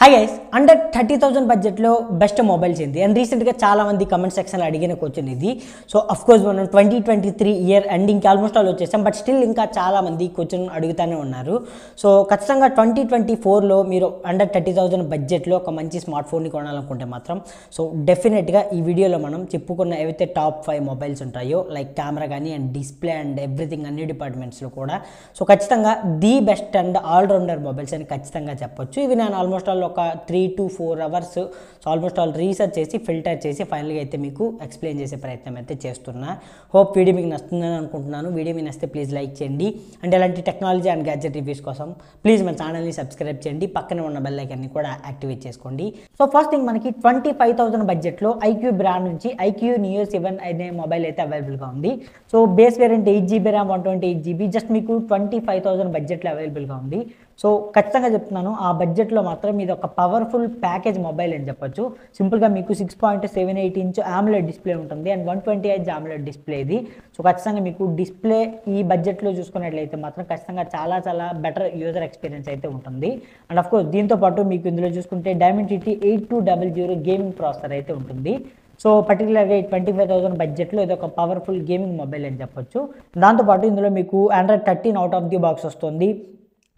Hi guys, under 30,000 బడ్జెట్లో best mobiles ఏంటి and రీసెంట్గా చాలా మంది కమెంట్ సెక్షన్లో అడిగిన క్వశ్చన్ ఇది. సో అఫ్కోర్స్ మనం 2023 ఇయర్ ఎండింగ్కి ఆల్మోస్ట్ ఆల్ వచ్చేసాం, బట్ స్టిల్ ఇంకా చాలా మంది క్వశ్చన్ అడుగుతూనే ఉన్నారు. సో ఖచ్చితంగా 2024లో మీరు అండర్ 30,000 బడ్జెట్లో ఒక మంచి స్మార్ట్ ఫోన్ని కొనాలనుకుంటే మాత్రం సో డెఫినెట్గా ఈ వీడియోలో మనం చెప్పుకున్న ఏవైతే టాప్ 5 మొబైల్స్ ఉంటాయో లైక్ కెమెరా కానీ అండ్ డిస్ప్లే అండ్ ఎవ్రీథింగ్ అన్ని డిపార్ట్మెంట్స్లో కూడా సో ఖచ్చితంగా the best and allrounder mobiles అని ఖచ్చితంగా చెప్పొచ్చు. ఇవి నేను ఆల్మోస్ట్ ఆల్ ఒక 3 to 4 hours so almost all research చేసి ఫిల్టర్ చేసి ఫైనల్గా అయితే మీకు ఎక్స్ప్లెయిన్ చేసే ప్రయత్నం అయితే చేస్తున్నా. హోప్ వీడియో మీకు నచ్చుతుందని అనుకుంటున్నాను. వీడియో మీకు నచ్చితే ప్లీజ్ లైక్ చేయండి అండ్ ఇలాంటి టెక్నాలజీ అండ్ గ్యాడ్జెట్ రివ్యూస్ కోసం ప్లీజ్ మన ఛానల్ని సబ్స్క్రైబ్ చేయండి, పక్కన ఉన్న బెల్ ఐకాన్ని కూడా యాక్టివేట్ చేసుకోండి. సో ఫస్ట్ థింగ్ మనకి 25,000 బడ్జెట్లో ఐక్యూ బ్రాండ్ నుంచి ఐక్యూ నియో 7 అనే మొబైల్ అయితే అవైలబుల్గా ఉంది. So base variant 8GB RAM 128GB just మీకు 25,000 బడ్జెట్లో అవైలబుల్గా ఉంది. సో ఖచ్చితంగా చెప్తున్నాను, ఆ బడ్జెట్లో మాత్రం ఇది ఒక పవర్ఫుల్ ప్యాకేజ్ మొబైల్ అని చెప్పొచ్చు. సింపుల్గా మీకు 6.78 ఇంచ్ AMOLED డిస్ప్లే ఉంటుంది అండ్ 120Hz AMOLED డిస్ప్లే ఇది. సో ఖచ్చితంగా మీకు డిస్ప్లే ఈ బడ్జెట్లో చూసుకున్నట్లయితే మాత్రం ఖచ్చితంగా చాలా చాలా బెటర్ యూజర్ ఎక్స్పీరియన్స్ అయితే ఉంటుంది. అండ్ ఆఫ్కోర్స్ దీంతో పాటు మీకు ఇందులో చూసుకుంటే Dimensity 8200 గేమింగ్ ప్రాసెసర్ అయితే ఉంటుంది. సో పర్టికులర్గా 25,000 బడ్జెట్లో ఇది ఒక పవర్ఫుల్ గేమింగ్ మొబైల్ అని చెప్పొచ్చు. దాంతోపాటు ఇందులో మీకు Android 13 out of the box వస్తుంది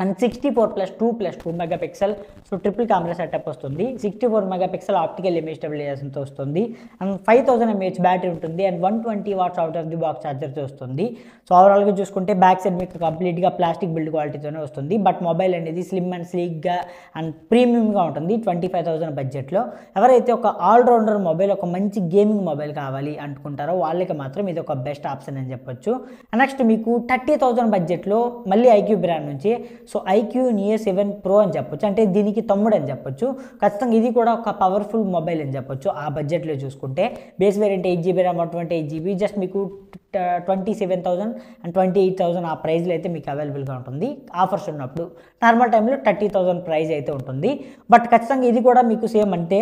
and 64+2+2 megapixel so triple camera setup వస్తుంది. 64 మెగాపిక్సెల్ ఆప్టికల్ ఇమేజ్ స్టెబిలైజేషన్తో వస్తుంది అండ్ 5000 mAh బ్యాటరీ ఉంటుంది and 120 watts out of the box ఛార్జర్తో వస్తుంది. సో ఓవరాల్గా చూసుకుంటే బ్యాక్ సైడ్ మీకు కంప్లీట్గా ప్లాస్టిక్ బిల్డ్ క్వాలిటీతోనే వస్తుంది. బట్ మొబైల్ అనేది స్లిమ్ అండ్ స్లీక్గా అండ్ ప్రీమియంగా ఉంటుంది 25,000 బడ్జెట్లో. ఎవరైతే ఒక ఆల్రౌండర్ మొబైల్, ఒక మంచి గేమింగ్ మొబైల్ కావాలి అనుకుంటారో వాళ్ళకి మాత్రం ఇది ఒక బెస్ట్ ఆప్షన్ అని చెప్పొచ్చు. నెక్స్ట్ మీకు 30,000 బడ్జెట్లో మళ్ళీ ఐక్యూ బ్రాండ్ నుంచి సో ఐక్యూ నియో 7 Pro అని చెప్పొచ్చు, అంటే దీనికి తమ్ముడు అని చెప్పొచ్చు. ఖచ్చితంగా ఇది కూడా ఒక పవర్ఫుల్ మొబైల్ అని చెప్పొచ్చు. ఆ బడ్జెట్లో చూసుకుంటే base variant 8GB RAM 128GB just మీకు 27,000 అండ్ 28,000 ఆ ప్రైస్లో అయితే మీకు అవైలబుల్గా ఉంటుంది. ఆఫర్స్ ఉన్నప్పుడు నార్మల్ టైంలో 30,000 ప్రైస్ అయితే ఉంటుంది. బట్ ఖచ్చితంగా ఇది కూడా మీకు సేమ్ అంటే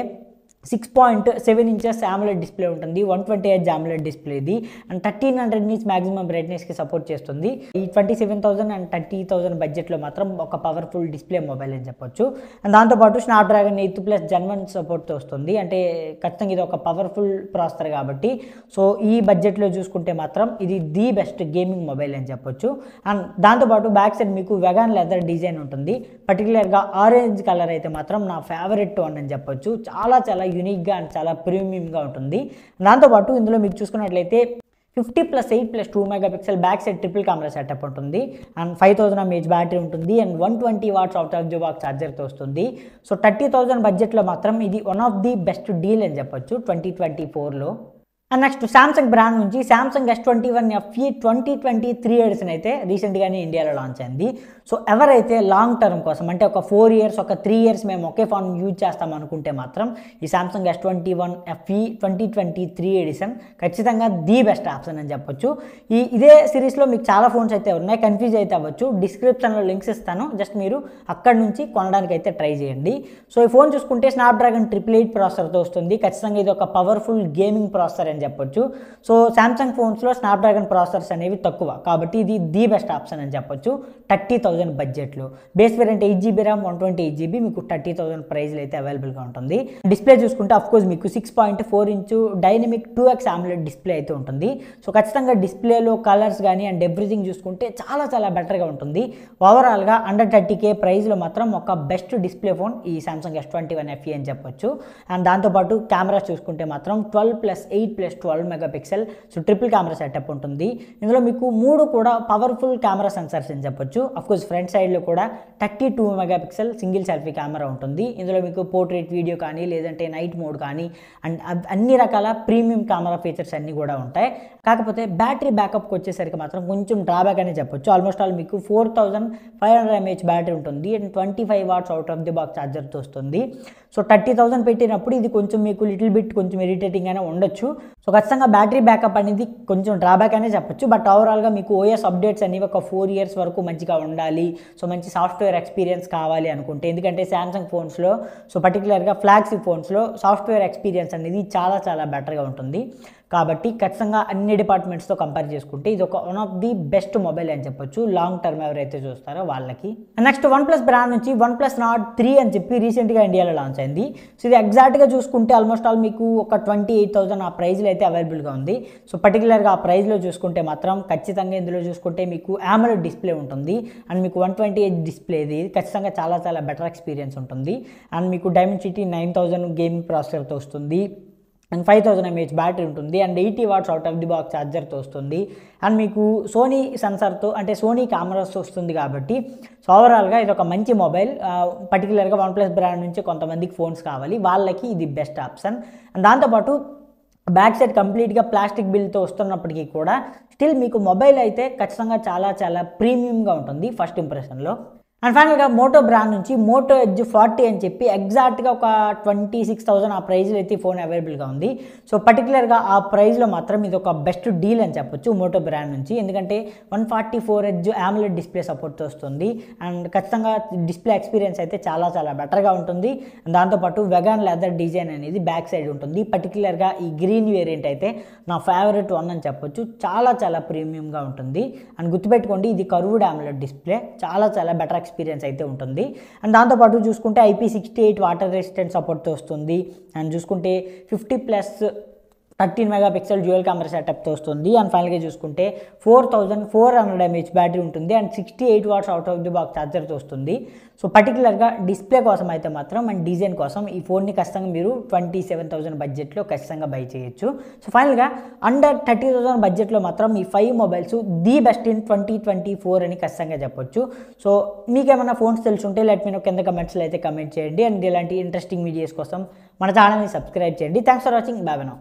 6.7 ఇంచెస్ AMOLED డిస్ప్లే ఉంటుంది, 120Hz AMOLED డిస్ప్లే ఇది అండ్ 1300 nits మ్యాక్సిమం బ్రైట్నెస్కి సపోర్ట్ చేస్తుంది. ఈ 27,000 అండ్ 30,000 బడ్జెట్లో మాత్రం ఒక పవర్ఫుల్ డిస్ప్లే మొబైల్ అని చెప్పొచ్చు. అండ్ దాంతోపాటు స్నాప్డ్రాగన్ 8+ Gen 1 సపోర్ట్తో వస్తుంది, అంటే ఖచ్చితంగా ఇది ఒక పవర్ఫుల్ ప్రాసెసర్ కాబట్టి సో ఈ బడ్జెట్లో చూసుకుంటే మాత్రం ఇది ది బెస్ట్ గేమింగ్ మొబైల్ అని చెప్పొచ్చు. అండ్ దాంతోపాటు బ్యాక్ సైడ్ మీకు వెగాన్ లెదర్ డిజైన్ ఉంటుంది. పర్టికులర్గా ఆరెంజ్ కలర్ అయితే మాత్రం నా ఫేవరెట్ టోన్ అని చెప్పొచ్చు. చాలా చాలా యూనిక్గా అండ్ చాలా ప్రీమియంగా ఉంటుంది. దాంతోపాటు ఇందులో మీకు చూసుకున్నట్లయితే 50+8+2 megapixel back side triple camera setup ఉంటుంది అండ్ 5000 mAh బ్యాటరీ ఉంటుంది and 120 watts out of the box ఛార్జర్తో వస్తుంది. సో 30,000 బడ్జెట్లో మాత్రం ఇది one of the best deal అని చెప్పొచ్చు 2024లో. అండ్ నెక్స్ట్ సామ్సంగ్ బ్రాండ్ నుంచి సామ్సంగ్ S21 FE 2023 ఎడిషన్ అయితే రీసెంట్గానే ఇండియాలో లాంచ్ అయింది. సో ఎవరైతే లాంగ్ టర్మ్ కోసం అంటే ఒక 4 years ఒక 3 years మేము ఒకే ఫోన్ యూజ్ చేస్తాం అనుకుంటే మాత్రం ఈ సామ్సంగ్ S21 FE 2023 ఎడిషన్ ఖచ్చితంగా ది బెస్ట్ ఆప్షన్ అని చెప్పొచ్చు. ఇదే సిరీస్లో మీకు చాలా ఫోన్స్ అయితే ఉన్నాయి, కన్ఫ్యూజ్ అయితే అవ్వచ్చు. డిస్క్రిప్షన్లో లింక్స్ ఇస్తాను, జస్ట్ మీరు అక్కడ నుంచి కొనడానికి అయితే ట్రై చేయండి. సో ఈ ఫోన్ చూసుకుంటే స్నాప్డ్రాగన్ 888 ప్రాసెసర్తో వస్తుంది. ఖచ్చితంగా ఇది ఒక పవర్ఫుల్ గేమింగ్ ప్రాసెసర్ అని చెప్పొచ్చు. సో సామ్సంగ్ ఫోన్స్లో స్నాప్డ్రాగన్ ప్రాసెసర్స్ అనేవి తక్కువ కాబట్టి ఇది ది బెస్ట్ ఆప్షన్ అని చెప్పొచ్చు 30,000 బడ్జెట్లో. Base variant 8GB RAM 128GB మీకు 30,000 ప్రైస్లో అయితే అవైలబుల్గా ఉంటుంది. డిస్ప్లే చూసుకుంటే అఫ్కోర్స్ మీకు 6.4 inch dynamic 2x AMOLED display అయితే ఉంటుంది. సో ఖచ్చితంగా డిస్ప్లేలో కలర్స్ కానీ అండ్ ఎవ్రీథింగ్ చూసుకుంటే చాలా చాలా బెటర్గా ఉంటుంది. ఓవరాల్గా అండర్ 30K ప్రైస్లో మాత్రం ఒక బెస్ట్ డిస్ప్లే ఫోన్ ఈ సామ్సంగ్ S21 FE అని చెప్పొచ్చు. అండ్ దాంతోపాటు కెమెరా చూసుకుంటే మాత్రం 12+8+12 megapixel so triple camera setup ఉంటుంది. ఇందులో మీకు 3 కూడా పవర్ఫుల్ కెమెరా సెన్సర్స్ అని చెప్పొచ్చు. అఫ్కోర్స్ ఫ్రంట్ సైడ్లో కూడా 32 మెగాపిక్సెల్ సింగిల్ సెల్ఫీ కెమెరా ఉంటుంది. ఇందులో మీకు పోర్ట్రేట్ వీడియో కానీ లేదంటే నైట్ మోడ్ కానీ అండ్ అన్ని రకాల ప్రీమియం కెమెరా ఫీచర్స్ అన్నీ కూడా ఉంటాయి. కాకపోతే బ్యాటరీ బ్యాకప్కి వచ్చేసరికి మాత్రం కొంచెం డ్రాబ్యాక్ అని చెప్పొచ్చు. ఆల్మోస్ట్ ఆల్ మీకు 4500 mAh బ్యాటరీ ఉంటుంది and 25 watts out of the box ఛార్జర్తో వస్తుంది. సో 30,000 పెట్టినప్పుడు ఇది కొంచెం మీకు లిటిల్ బిట్ కొంచెం ఇరిటేటింగ్ అయినా ఉండొచ్చు. సో ఖచ్చితంగా బ్యాటరీ బ్యాకప్ అనేది కొంచెం డ్రాబ్యాక్ అనే చెప్పొచ్చు. బట్ ఓవరాల్గా మీకు ఓఎస్ అప్డేట్స్ అనేవి ఒక 4 years వరకు మంచిగా ఉండాలి. సో మంచి సాఫ్ట్వేర్ ఎక్స్పీరియన్స్ కావాలి అనుకుంటే, ఎందుకంటే శాంసంగ్ ఫోన్స్లో సో పర్టికులర్గా ఫ్లాగ్షిప్ ఫోన్స్లో సాఫ్ట్వేర్ ఎక్స్పీరియన్స్ అనేది చాలా చాలా బెటర్గా ఉంటుంది. కాబట్టి ఖచ్చితంగా అన్ని డిపార్ట్మెంట్స్తో కంపేర్ చేసుకుంటే ఇది ఒక one of the best mobile అని చెప్పొచ్చు లాంగ్ టర్మ్ ఎవరైతే చూస్తారో వాళ్ళకి. నెక్స్ట్ OnePlus బ్రాండ్ నుంచి OnePlus Nord 3 అని చెప్పి రీసెంట్గా ఇండియాలో లాంచ్ అయింది. సో ఇది ఎగ్జాక్ట్గా చూసుకుంటే ఆల్మోస్ట్ ఆల్ మీకు ఒక 28,000 ఆ ప్రైజ్లో అయితే అవైలబుల్గా ఉంది. సో పర్టికులర్గా ఆ ప్రైజ్లో చూసుకుంటే మాత్రం ఖచ్చితంగా ఇందులో చూసుకుంటే మీకు AMOLED డిస్ప్లే ఉంటుంది అండ్ మీకు 128 డిస్ప్లేది ఖచ్చితంగా చాలా చాలా బెటర్ ఎక్స్పీరియన్స్ ఉంటుంది. అండ్ మీకు Dimensity 9000 గేమింగ్ ప్రాసెసర్తో వస్తుంది అండ్ 5000 mAh బ్యాటరీ ఉంటుంది and 80 watts out of the box ఛార్జర్తో వస్తుంది అండ్ మీకు సోనీ సెన్సార్తో అంటే సోనీ కెమెరాస్తో వస్తుంది. కాబట్టి సో ఓవరాల్గా ఇది ఒక మంచి మొబైల్. పర్టికులర్గా OnePlus బ్రాండ్ నుంచి కొంతమందికి ఫోన్స్ కావాలి, వాళ్ళకి ఇది బెస్ట్ ఆప్షన్. అండ్ దాంతోపాటు బ్యాక్ సైడ్ కంప్లీట్గా ప్లాస్టిక్ బిల్తో వస్తున్నప్పటికీ కూడా స్టిల్ మీకు మొబైల్ అయితే ఖచ్చితంగా చాలా చాలా ప్రీమియంగా ఉంటుంది ఫస్ట్ ఇంప్రెషన్లో. అండ్ ఫైనల్గా మోటో బ్రాండ్ నుంచి మోటో ఎడ్జ్ 40 అని చెప్పి ఎగ్జాక్ట్గా ఒక 26,000 ఆ ప్రైజ్లో అయితే ఫోన్ అవైలబుల్గా ఉంది. సో పర్టికులర్గా ఆ ప్రైజ్లో మాత్రం ఇది ఒక బెస్ట్ డీల్ అని చెప్పొచ్చు మోటో బ్రాండ్ నుంచి, ఎందుకంటే 144Hz AMOLED డిస్ప్లే సపోర్ట్తో వస్తుంది అండ్ ఖచ్చితంగా డిస్ప్లే ఎక్స్పీరియన్స్ అయితే చాలా చాలా బెటర్గా ఉంటుంది. దాంతోపాటు వెగాన్ లెదర్ డిజైన్ అనేది బ్యాక్ సైడ్ ఉంటుంది. పర్టికులర్గా ఈ గ్రీన్ వేరియంట్ అయితే నా ఫేవరెట్ వన్ అని చెప్పొచ్చు, చాలా చాలా ప్రీమియంగా ఉంటుంది. అండ్ గుర్తుపెట్టుకోండి ఇది కర్వ్డ్ AMOLED డిస్ప్లే, చాలా చాలా బెటర్ ఎక్స్పీరియన్స్ అయితే ఉంటుంది. అండ్ దాంతోపాటు చూసుకుంటే IP68 వాటర్ రెసిస్టెంట్ సపోర్ట్తో వస్తుంది అండ్ చూసుకుంటే 50+ 13 MP డ్యూయల్ కెమెరా సెటప్తో వస్తుంది. అండ్ ఫైనల్గా చూసుకుంటే 4400 mAh బ్యాటరీ ఉంటుంది and 68 watts out of the box ఛార్జర్తో వస్తుంది. సో పర్టికులర్గా డిస్ప్లే కోసం అయితే మాత్రం అండ్ డిజైన్ కోసం ఈ ఫోన్ని ఖచ్చితంగా మీరు 27,000 బడ్జెట్లో ఖచ్చితంగా బై చేయొచ్చు. సో ఫైనల్గా అండర్ 30,000 బడ్జెట్లో మాత్రం ఈ 5 మొబైల్స్ ది బెస్ట్ ఇన్ 2024 అని ఖచ్చితంగా చెప్పొచ్చు. సో మీకేమైనా ఫోన్స్ తెలుసుంటే లెట్ మీ నో కింద కమెంట్స్లో అయితే కమెంట్ చేయండి. అండ్ ఇలాంటి ఇంట్రెస్టింగ్ వీడియోస్ కోసం మన ఛానల్ని సబ్స్క్రైబ్ చేయండి. Thanks for watching. By by now.